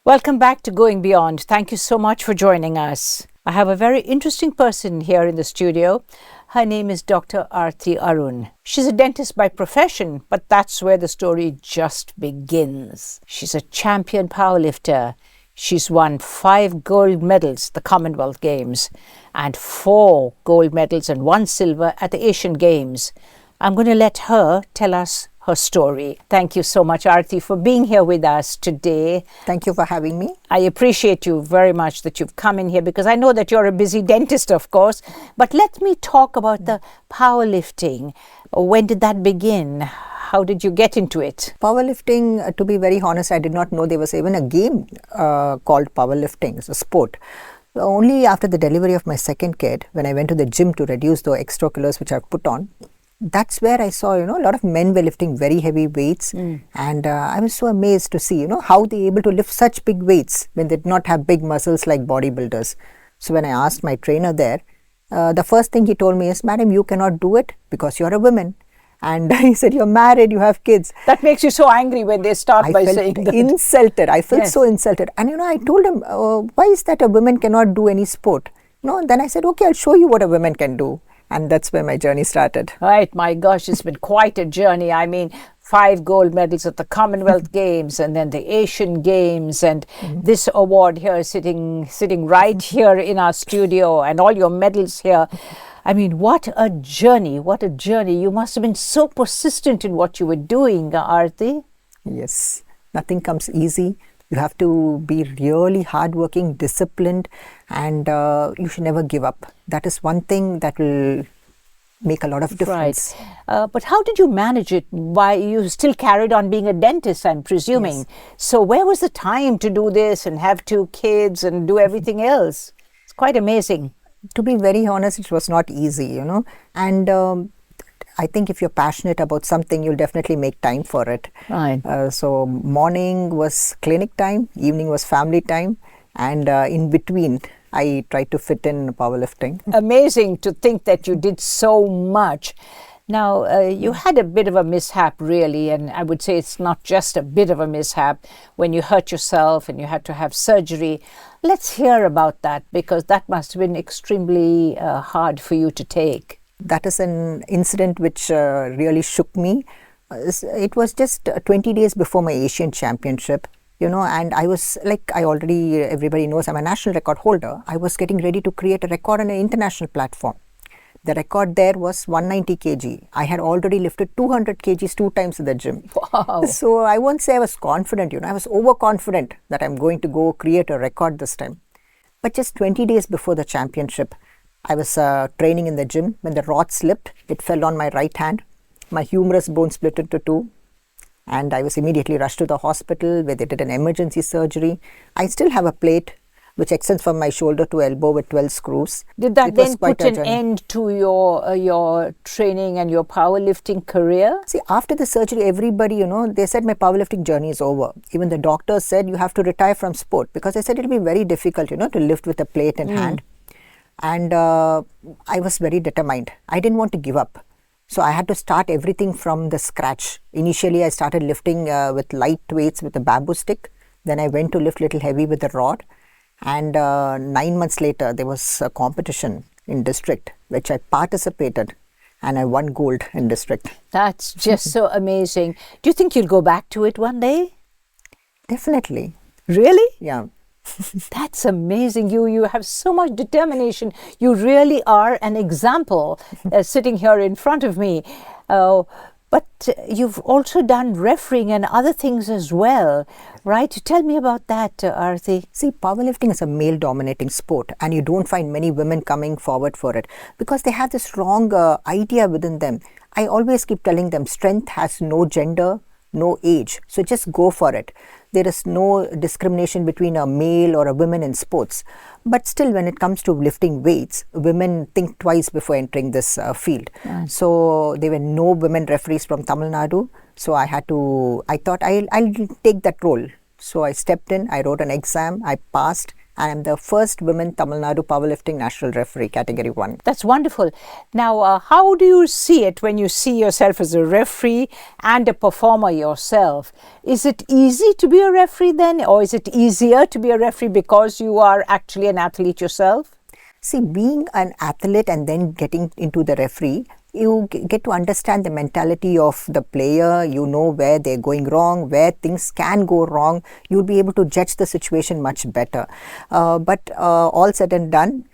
Welcome back to Going Beyond. Thank you so much for joining us. I have a very interesting person here in the studio. Her name is Dr. Arathi Arun. She's a dentist by profession, but that's where the story just begins. She's a champion powerlifter. She's won 5 gold medals at the Commonwealth Games and 4 gold medals and 1 silver at the Asian Games. I'm going to let her tell us her story. Thank you so much, Arti, for being here with us today. Thank you for having me. I appreciate you very much that you've come in here because I know that you're a busy dentist, of course. But let me talk about the powerlifting. When did that begin? How did you get into it? Powerlifting, to be very honest, I did not know there was even a game called powerlifting. It's a sport. Only after the delivery of my second kid, when I went to the gym to reduce the extra kilos which I put on, that's where I saw, a lot of men were lifting very heavy weights. And I was so amazed to see, how they able to lift such big weights when they did not have big muscles like bodybuilders. So when I asked my trainer there, the first thing he told me is, "Madam, you cannot do it because you're a woman." And he said, "You're married, you have kids." That makes you so angry when they start by saying that. Insulted. I felt so insulted. And, I told him, why is that a woman cannot do any sport? Then I said, okay, I'll show you what a woman can do. And that's where my journey started. Right. My gosh, it's been quite a journey. I mean, 5 gold medals at the Commonwealth Games and then the Asian Games and this award here sitting right here in our studio and all your medals here. I mean, what a journey. What a journey. You must have been so persistent in what you were doing, Arti. Yes. Nothing comes easy. You have to be really hardworking, disciplined, and you should never give up. That is one thing that will make a lot of difference. Right. But how did you manage it? Why you still carried on being a dentist, I'm presuming. Yes. So where was the time to do this and have 2 kids and do everything else? It's quite amazing. To be very honest, it was not easy, and I think if you're passionate about something, you'll definitely make time for it. Right. So morning was clinic time, evening was family time, and in between, I tried to fit in powerlifting. Amazing to think that you did so much. Now, you had a bit of a mishap, really, and I would say it's not just a bit of a mishap when you hurt yourself and you had to have surgery. Let's hear about that because that must have been extremely hard for you to take. That is an incident which really shook me. It was just 20 days before my Asian championship, and I was everybody knows I'm a national record holder. I was getting ready to create a record on an international platform. The record there was 190 kg. I had already lifted 200 kgs 2 times in the gym. Wow. So I won't say I was confident, I was overconfident that I'm going to go create a record this time. But just 20 days before the championship, I was training in the gym. When the rod slipped, it fell on my right hand. My humerus bone split into 2. And I was immediately rushed to the hospital where they did an emergency surgery. I still have a plate which extends from my shoulder to elbow with 12 screws. Did that then put an end to your training and your powerlifting career? See, after the surgery, everybody, they said my powerlifting journey is over. Even the doctors said you have to retire from sport because they said it'll be very difficult, to lift with a plate in hand. And I was very determined. I didn't want to give up. So I had to start everything from the scratch. Initially, I started lifting with light weights with a bamboo stick. Then I went to lift little heavy with a rod. And 9 months later, there was a competition in district, which I participated. And I won gold in district. That's just so amazing. Do you think you'll go back to it one day? Definitely. Really? Yeah. That's amazing. You have so much determination. You really are an example sitting here in front of me. But you've also done refereeing and other things as well, right? Tell me about that, Arti. See, powerlifting is a male-dominating sport and you don't find many women coming forward for it because they have this wrong idea within them. I always keep telling them strength has no gender, no age. So just go for it. There is no discrimination between a male or a woman in sports. But still, when it comes to lifting weights, women think twice before entering this field. Right. So there were no women referees from Tamil Nadu. So I thought I'll take that role. So I stepped in, I wrote an exam, I passed, and I'm the first women Tamil Nadu powerlifting national referee, category 1. That's wonderful. Now, how do you see it when you see yourself as a referee and a performer yourself? Is it easy to be a referee then, or is it easier to be a referee because you are actually an athlete yourself? See, being an athlete and then getting into the referee, you get to understand the mentality of the player. You know where they're going wrong, where things can go wrong. You'll be able to judge the situation much better. But all said and done,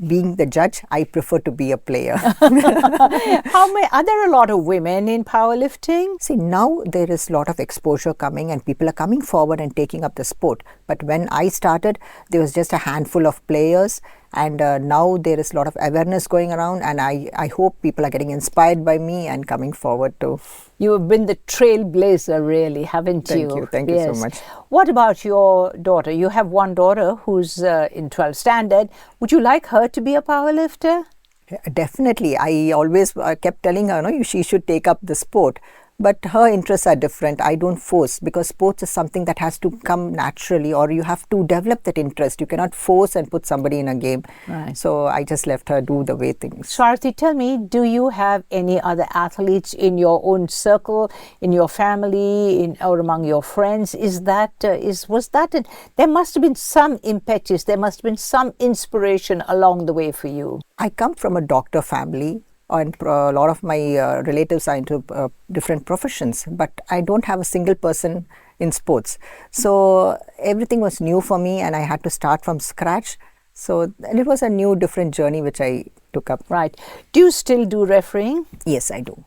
being the judge, I prefer to be a player. Are there a lot of women in powerlifting? See, now there is a lot of exposure coming and people are coming forward and taking up the sport. But when I started, there was just a handful of players, and now there is a lot of awareness going around, and I hope people are getting inspired by me and coming forward too. You have been the trailblazer, really, haven't you? Thank you so much. What about your daughter? You have one daughter who's in 12th standard. Would you like her to be a powerlifter? Definitely. I always kept telling her, no, she should take up the sport. But her interests are different. I don't force, because sports is something that has to come naturally, or you have to develop that interest. You cannot force and put somebody in a game. Right. So I just left her do the way things. So Arti, tell me, do you have any other athletes in your own circle, in your family, or among your friends? There must have been some impetus, there must have been some inspiration along the way for you. I come from a doctor family, and a lot of my relatives are into different professions, but I don't have a single person in sports. So everything was new for me, and I had to start from scratch. So it was a new, different journey which I took up. Right. Do you still do refereeing? Yes, I do.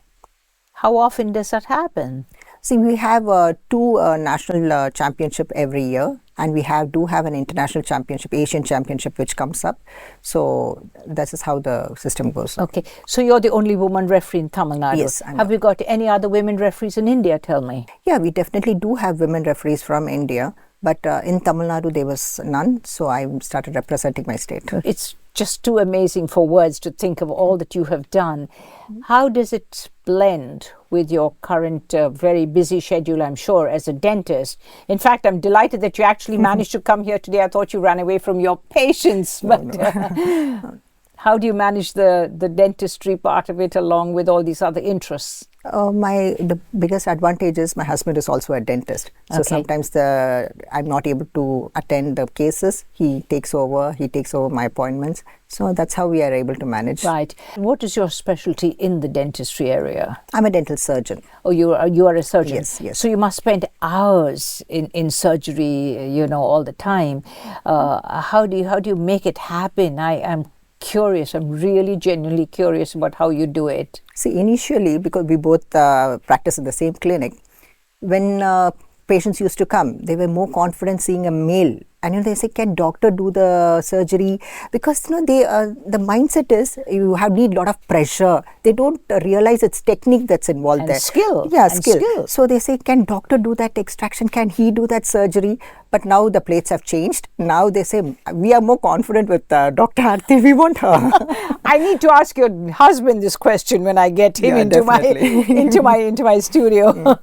How often does that happen? See, we have 2 national championship every year, and we do have an international championship, Asian championship, which comes up. So this is how the system goes. Okay, so you're the only woman referee in Tamil Nadu. Yes. Have you got any other women referees in India? Tell me. Yeah, we definitely do have women referees from India, but in Tamil Nadu there was none. So I started representing my state. It's just too amazing for words to think of all that you have done. How does it blend with your current very busy schedule, I'm sure, as a dentist? In fact, I'm delighted that you actually managed to come here today. I thought you ran away from your patients. But how do you manage the dentistry part of it along with all these other interests? The biggest advantage is my husband is also a dentist. So sometimes I'm not able to attend the cases. He takes over my appointments. So that's how we are able to manage. Right. What is your specialty in the dentistry area? I'm a dental surgeon. Oh, you are a surgeon. Yes. So you must spend hours in surgery, all the time. How do you make it happen? I am curious. I'm really genuinely curious about how you do it. See, initially, because we both practice in the same clinic, when patients used to come, they were more confident seeing a male. And they say, can doctor do the surgery? Because the mindset is you need a lot of pressure. They don't realize it's technique that's involved there. Skill. Yeah, skill. So they say, can doctor do that extraction? Can he do that surgery? But now the plates have changed. Now they say, we are more confident with Dr. Arti. We want her. I need to ask your husband this question when I get him into my studio.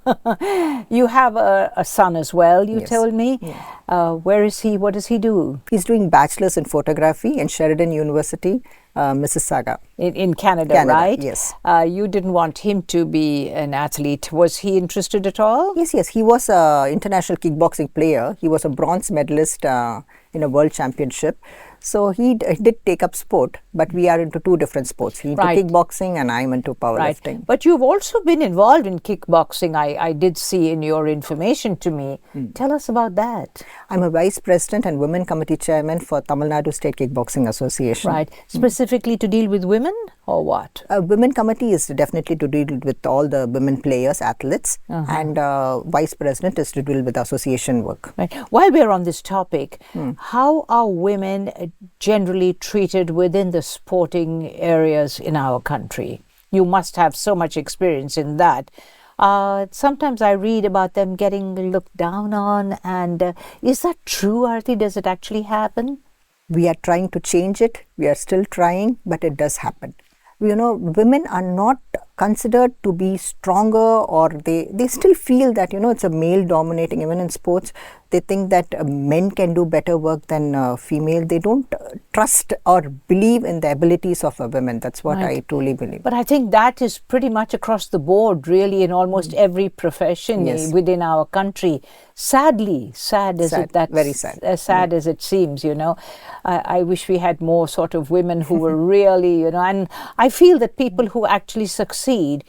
You have a son as well, you told me. Yeah. Where is he? What does he do? He's doing bachelor's in photography in Sheridan University, Mississauga. In Canada, right? Yes. You didn't want him to be an athlete. Was he interested at all? Yes. He was an international kickboxing player. He was a bronze medalist in a world championship. So he did take up sport, but we are into 2 different sports. He into kickboxing and I'm into powerlifting. Right. But you've also been involved in kickboxing, I did see in your information to me. Tell us about that. I'm a vice president and women committee chairman for Tamil Nadu State Kickboxing Association. Right. Specifically to deal with women or what? Women committee is definitely to deal with all the women players, athletes, and vice president is to deal with association work. Right. While we're on this topic, how are women generally treated within the sporting areas in our country? You must have so much experience in that. Sometimes I read about them getting looked down on, and is that true, Arti? Does it actually happen? We are trying to change it. We are still trying, but it does happen. Women are not considered to be stronger, or they still feel that, it's a male dominating, even in sports. They think that men can do better work than female. They don't trust or believe in the abilities of a woman. That's what I truly believe. But I think that is pretty much across the board, really, in almost every profession within our country. Sadly, sad is it that very sad. As sad as it seems, I wish we had more sort of women who were really, and I feel that people who actually succeed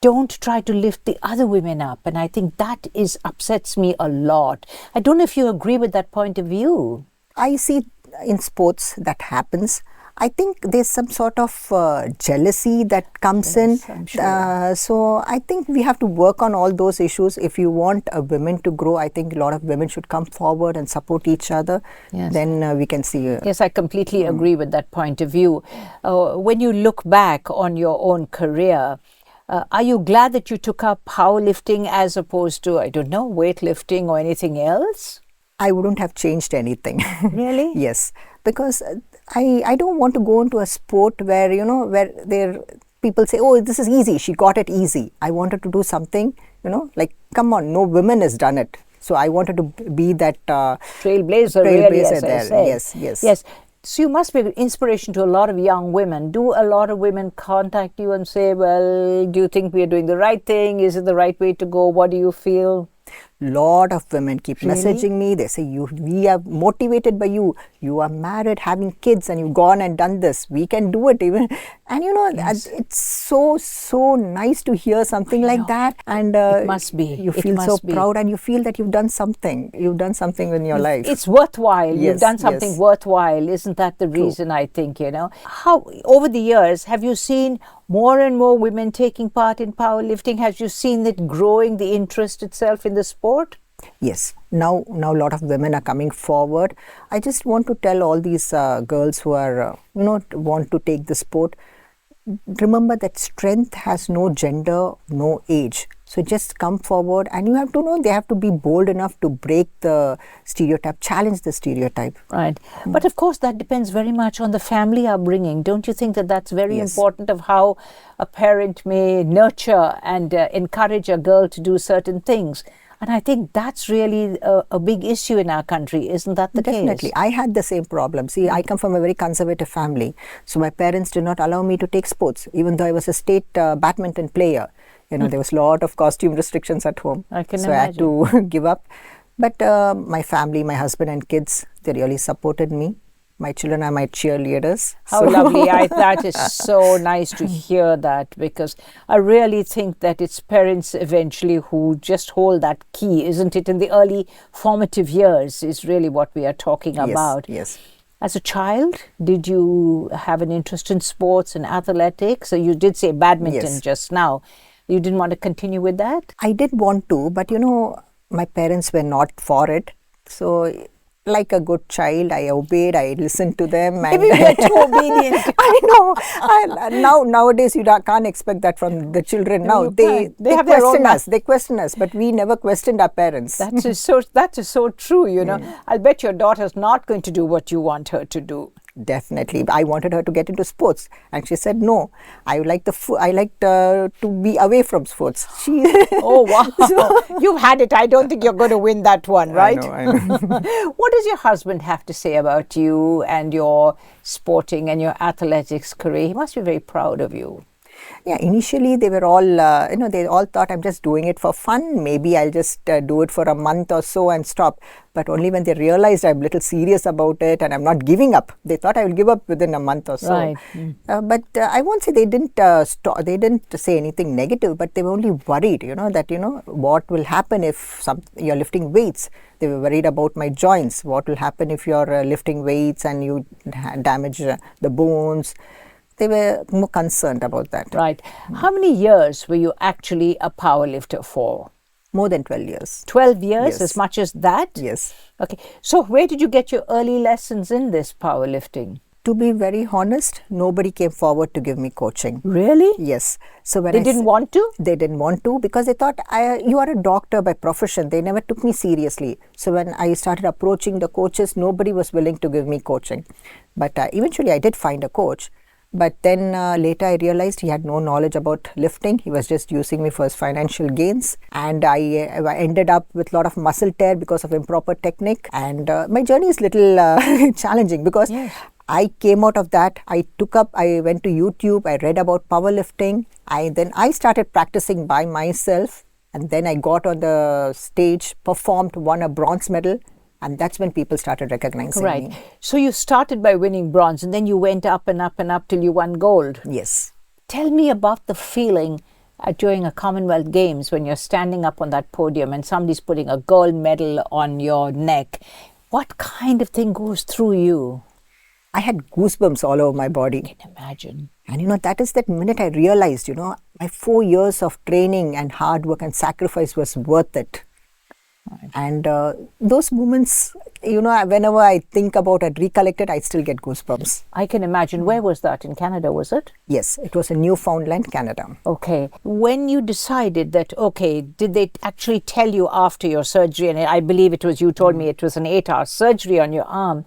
don't try to lift the other women up, and I think that upsets me a lot. I don't know if you agree with that point of view. I see in sports that happens. I think there's some sort of jealousy that comes in. I'm sure. So I think we have to work on all those issues. If you want women to grow, I think a lot of women should come forward and support each other. Yes. Then we can see. Yes, I completely agree with that point of view. When you look back on your own career, are you glad that you took up powerlifting as opposed to, I don't know, weightlifting or anything else? I wouldn't have changed anything. Really? Yes, because I don't want to go into a sport where, where people say, oh, this is easy, she got it easy. I wanted to do something, like, come on, no woman has done it. So I wanted to be that trailblazer, really, as there. I say. Yes. So you must be an inspiration to a lot of young women. Do a lot of women contact you and say, well, do you think we are doing the right thing? Is it the right way to go? What do you feel? Lot of women keep Really? messaging me. They say, we are motivated by you. You are married, having kids, and you've gone and done this. We can do it even. And it's so nice to hear something like that. And it must be. You feel so proud, and you feel that you've done something. You've done something in your life. It's worthwhile. Yes, You've done something worthwhile. Isn't that the reason? I think, How, over the years, have you seen more and more women taking part in powerlifting? Have you seen it growing, the interest itself in the sport? Yes. Now a lot of women are coming forward. I just want to tell all these girls who are, want to take the sport, remember that strength has no gender, no age. So just come forward, and you have to know, they have to be bold enough to break the stereotype, challenge the stereotype. Right. But of course, that depends very much on the family upbringing. Don't you think that that's very important, of how a parent may nurture and encourage a girl to do certain things? And I think that's really a big issue in our country. Isn't that the case? Definitely. I had the same problem. See, I come from a very conservative family. So my parents did not allow me to take sports, even though I was a state badminton player. There was a lot of costume restrictions at home. I can imagine. I had to give up. But my family, my husband and kids, they really supported me. My children are my cheerleaders. How lovely. That is so nice to hear that, because I really think that it's parents eventually who just hold that key, isn't it? In the early formative years is really what we are talking about. Yes. As a child, did you have an interest in sports and athletics? So you did say badminton just now. You didn't want to continue with that? I did want to, but my parents were not for it. So like a good child, I obeyed, I listened to them. Maybe we're too obedient. I know. Nowadays, you can't expect that from the children now. They have their own question us. They question us, but we never questioned our parents. That is so true, I'll bet your daughter's not going to do what you want her to do. Definitely. I wanted her to get into sports, and she said no. I like to be away from sports. Oh wow! So, you've had it. I don't think you're going to win that one, right? I know. What does your husband have to say about you and your sporting and your athletics career? He must be very proud of you. Yeah, initially they were all, they all thought I'm just doing it for fun. Maybe I'll just do it for a month or so and stop. But only when they realized I'm a little serious about it and I'm not giving up, they thought I will give up within a month or so. Right. But I won't say they didn't stop. They didn't say anything negative, but they were only worried, that what will happen if you're lifting weights. They were worried about my joints. What will happen if you're lifting weights and you damage the bones? They were more concerned about that. Right. How many years were you actually a powerlifter for? More than 12 years. 12 years, Yes. as much as that? Yes. Okay. So where did you get your early lessons in this powerlifting? To be very honest, nobody came forward to give me coaching. Really? Yes. So when They didn't want to? They didn't want to, because they thought, you are a doctor by profession. They never took me seriously. So when I started approaching the coaches, nobody was willing to give me coaching. But eventually I did find a coach. But then later I realized he had no knowledge about lifting. He was just using me for his financial gains. And I ended up with a lot of muscle tear because of improper technique. And my journey is little challenging because I came out of that. I went to YouTube. I read about powerlifting. Then I started practicing by myself. And then I got on the stage, performed, won a bronze medal. And that's when people started recognizing me. So you started by winning bronze and then you went up and up and up till you won gold. Yes. Tell me about the feeling during a Commonwealth Games when you're standing up on that podium and somebody's putting a gold medal on your neck. What kind of thing goes through you? I had goosebumps all over my body. I can imagine. And that is that minute I realized, my 4 years of training and hard work and sacrifice was worth it. Right. And those moments, whenever I think about it, recollect it, I still get goosebumps. I can imagine. Where was that? In Canada, was it? Yes, it was in Newfoundland, Canada. Okay. When you decided that, did they actually tell you after your surgery, and I believe it was, you told me it was an 8-hour surgery on your arm,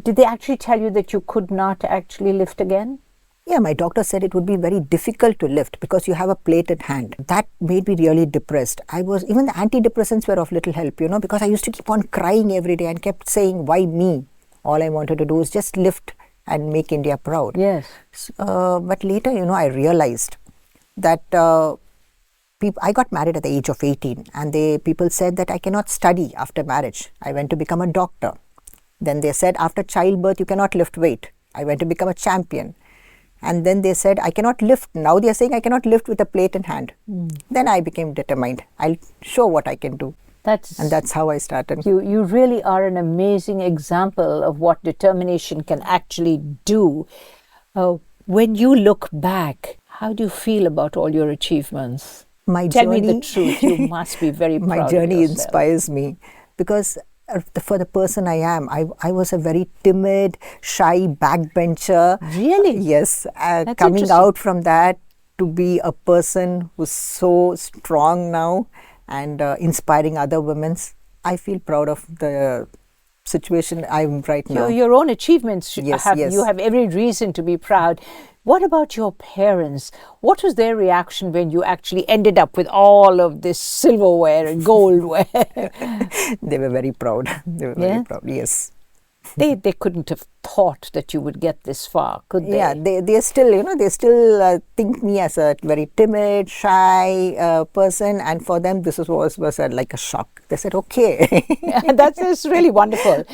did they actually tell you that you could not actually lift again? Yeah, my doctor said it would be very difficult to lift because you have a plated hand. That made me really depressed. Even the antidepressants were of little help, because I used to keep on crying every day and kept saying, why me? All I wanted to do is just lift and make India proud. Yes. But later, I realized that I got married at the age of 18 and people said that I cannot study after marriage. I went to become a doctor. Then they said after childbirth, you cannot lift weight. I went to become a champion. And then they said, I cannot lift. Now they are saying I cannot lift with a plate in hand. Then I became determined. I'll show what I can do. And that's how I started. You really are an amazing example of what determination can actually do. When you look back, how do you feel about all your achievements? Tell me the truth. You must be very proud of yourself. My journey inspires me because for the person I am, I was a very timid, shy backbencher. Really? Yes. Coming out from that to be a person who's so strong now and inspiring other women, I feel proud of the situation I'm right now. Your own achievements, yes. You have every reason to be proud. What about your parents? What was their reaction when you actually ended up with all of this silverware and goldware? They were very proud. Very proud, yes. They couldn't have thought that you would get this far, could they? Yeah, they still think me as a very timid, shy person, and for them this was like a shock. They said, okay. That's really wonderful.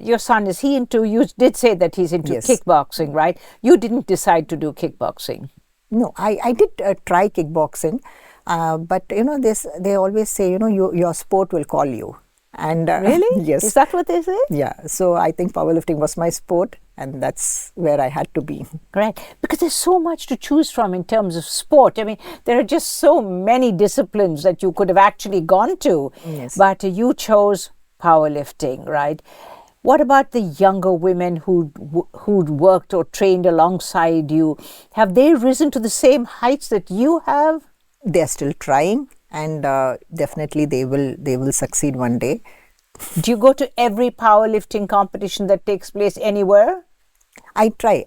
Your son, is he into, you did say that he's into kickboxing, right? You didn't decide to do kickboxing. No, I did try kickboxing, but they always say, your sport will call you. And really? Yes. Is that what they say? Yeah. So I think powerlifting was my sport, and that's where I had to be. Right. Because there's so much to choose from in terms of sport. I mean, there are just so many disciplines that you could have actually gone to. Yes. But you chose powerlifting, right? What about the younger women who'd worked or trained alongside you? Have they risen to the same heights that you have? They're still trying. And definitely they will succeed one day. Do you go to every powerlifting competition that takes place anywhere? I try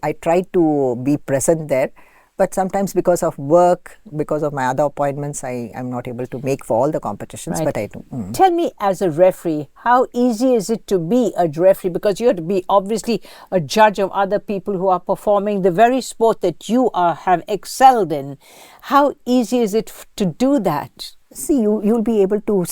to be present there, but sometimes because of work, because of my other appointments, I'm not able to make for all the competitions, but I do. Tell me, as a referee, how easy is it to be a referee? Because you have to be obviously a judge of other people who are performing the very sport that you have excelled in. How easy is it to do that? See, you'll be able to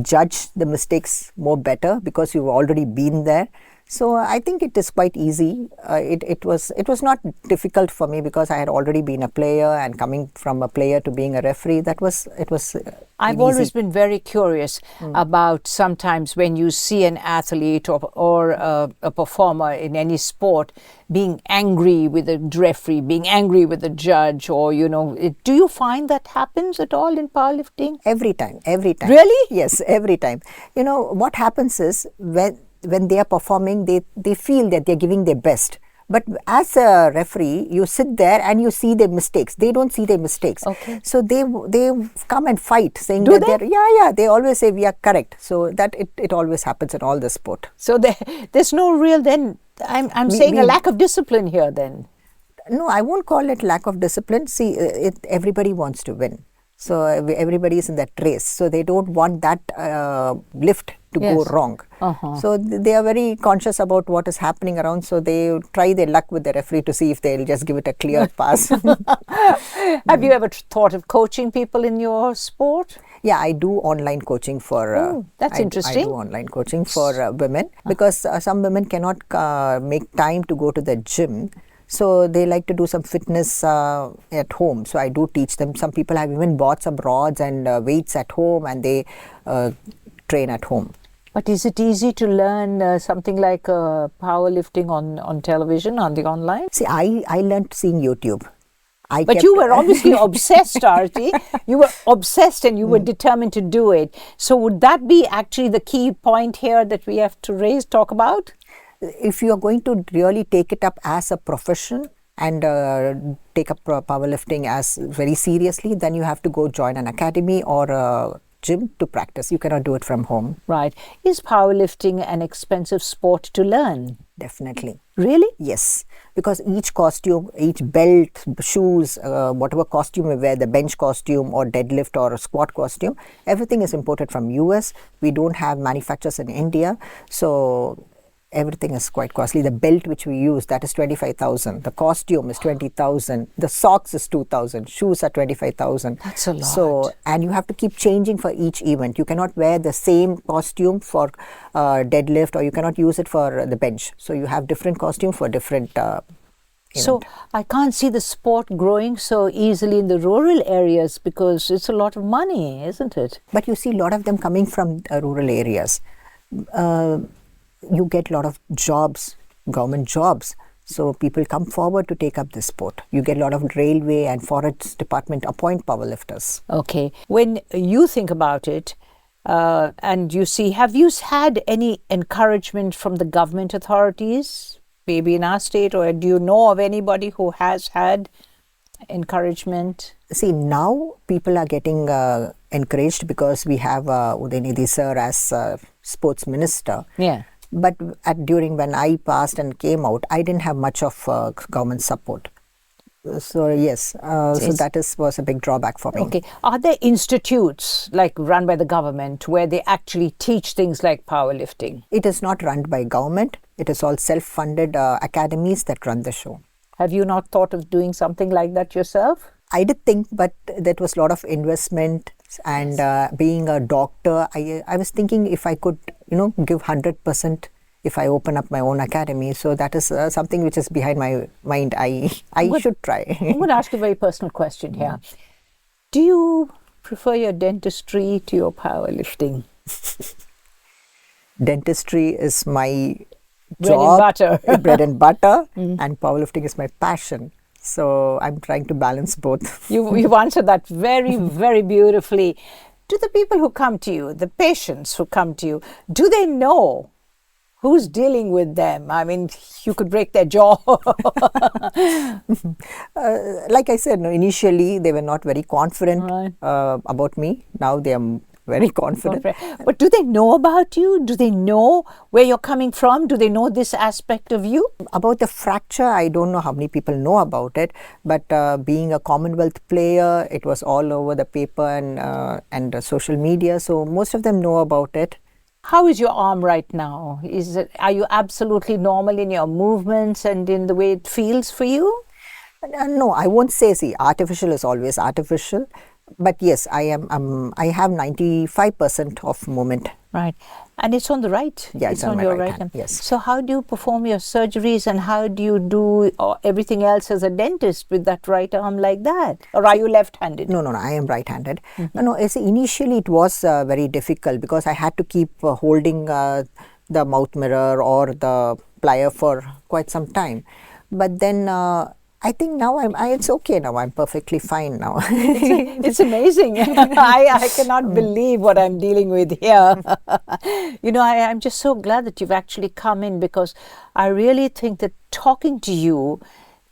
judge the mistakes more better because you've already been there. So I think it is quite easy. It was not difficult for me because I had already been a player, and coming from a player to being a referee, it was. I've always been very curious about sometimes when you see an athlete or a performer in any sport being angry with a referee, being angry with a judge, or do you find that happens at all in powerlifting? Every time. Really? Yes, every time. What happens is when they are performing, they feel that they're giving their best. But as a referee, you sit there and you see their mistakes. They don't see their mistakes. Okay. So they come and fight, saying Do that they? they always say we are correct. So that it always happens in all the sport. So there's no real then. I'm saying a lack of discipline here then. No, I won't call it lack of discipline. See, everybody wants to win. So everybody is in that race. So they don't want that lift to go wrong. So they are very conscious about what is happening around. So they try their luck with the referee to see if they'll just give it a clear pass. Have you ever thought of coaching people in your sport? Yeah, I do online coaching for. That's interesting. I do online coaching for women because some women cannot make time to go to the gym. So they like to do some fitness at home. So I do teach them. Some people have even bought some rods and weights at home, and they train at home. But is it easy to learn something like powerlifting on television, on the online? See, I learned seeing YouTube. But you were obviously obsessed, Arti. You were obsessed and you were determined to do it. So would that be actually the key point here that we have to talk about? If you are going to really take it up as a profession and take up powerlifting as very seriously, then you have to go join an academy or a gym to practice. You cannot do it from home. Right. Is powerlifting an expensive sport to learn? Definitely. Really? Yes. Because each costume, each belt, shoes, whatever costume you wear, the bench costume or deadlift or squat costume, everything is imported from US. We don't have manufacturers in India. So everything is quite costly. The belt which we use, that is 25,000. The costume is 20,000. The socks is 2,000. Shoes are 25,000. That's a lot. So, and you have to keep changing for each event. You cannot wear the same costume for deadlift, or you cannot use it for the bench. So you have different costume for different So I can't see the sport growing so easily in the rural areas because it's a lot of money, isn't it? But you see a lot of them coming from rural areas. You get a lot of jobs, government jobs. So people come forward to take up this sport. You get a lot of railway and forest department appoint powerlifters. Okay. When you think about it and you see, have you had any encouragement from the government authorities, maybe in our state, or do you know of anybody who has had encouragement? See, now people are getting encouraged because we have Udayanidhi sir as sports minister. Yeah. But during when I passed and came out, I didn't have much of government support. So yes, so that was a big drawback for me. Okay. Are there institutes like run by the government where they actually teach things like powerlifting? It is not run by government. It is all self-funded academies that run the show. Have you not thought of doing something like that yourself? I did think, but there was a lot of investment. And being a doctor, I was thinking if I could, give 100% if I open up my own academy. So that is something which is behind my mind. I should try. I'm going to ask you a very personal question here. Do you prefer your dentistry to your powerlifting? Dentistry is my bread job, and butter. bread and butter, and powerlifting is my passion. So I'm trying to balance both. You've answered that very, very beautifully. Do the people who come to you, the patients who come to you, do they know who's dealing with them? I mean, you could break their jaw. Like I said, initially they were not very confident about me. Now they are very confident. But do they know about you? Do they know where you're coming from? Do they know this aspect of you? About the fracture, I don't know how many people know about it. But being a Commonwealth player, it was all over the paper and social media. So most of them know about it. How is your arm right now? Are you absolutely normal in your movements and in the way it feels for you? No, I won't say. See, artificial is always artificial. But yes, I am. I have 95% of movement. Right, and it's on the right. Yeah, it's on your right hand. Yes. So how do you perform your surgeries, and how do you do everything else as a dentist with that right arm like that? Or are you left-handed? No. I am right-handed. No. Initially it was very difficult because I had to keep holding the mouth mirror or the plier for quite some time. But then. I think now it's okay now. I'm perfectly fine now. It's amazing. I cannot believe what I'm dealing with here. I'm just so glad that you've actually come in, because I really think that talking to you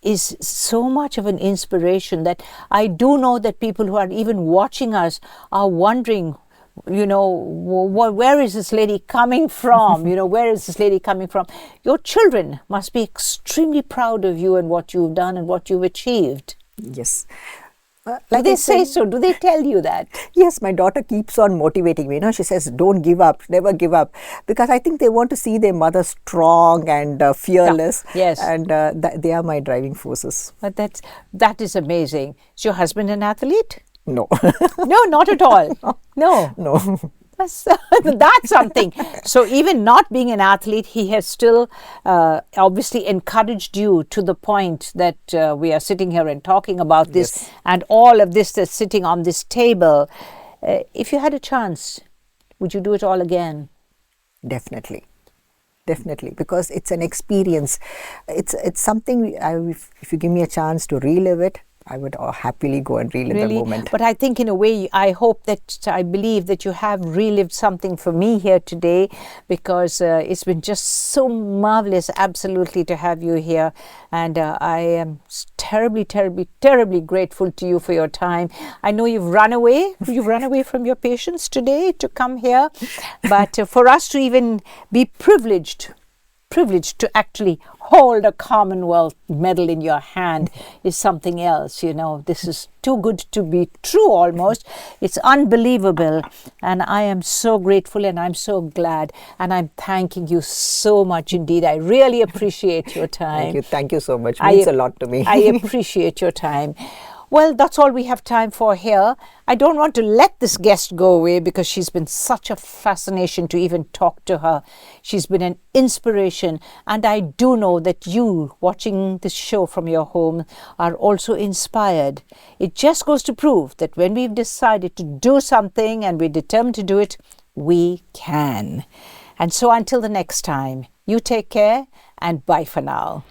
is so much of an inspiration that I do know that people who are even watching us are wondering, where is this lady coming from? Where is this lady coming from? Your children must be extremely proud of you and what you've done and what you've achieved. Yes. Do they say so? Do they tell you that? Yes, my daughter keeps on motivating me. She says, don't give up, never give up. Because I think they want to see their mother strong and fearless. Yeah. Yes. And they are my driving forces. But that is amazing. Is your husband an athlete? No. No, not at all. No. No. That's something. So even not being an athlete, he has still obviously encouraged you to the point that we are sitting here and talking about this. Yes. And all of this that's sitting on this table. If you had a chance, would you do it all again? Definitely. Definitely, because it's an experience. It's something, if you give me a chance to relive it, I would happily go and relive the moment. But I think in a way, I believe that you have relived something for me here today, because it's been just so marvelous, absolutely, to have you here. And I am terribly, terribly, terribly grateful to you for your time. I know you've run away. You've run away from your patients today to come here. But for us to even be privileged to actually hold a Commonwealth medal in your hand is something else. This is too good to be true almost. It's unbelievable. And I am so grateful and I'm so glad. And I'm thanking you so much indeed. I really appreciate your time. Thank you so much. It means a lot to me. I appreciate your time. Well, that's all we have time for here. I don't want to let this guest go away because she's been such a fascination to even talk to her. She's been an inspiration, and I do know that you, watching this show from your home, are also inspired. It just goes to prove that when we've decided to do something and we're determined to do it, we can. And so until the next time, you take care and bye for now.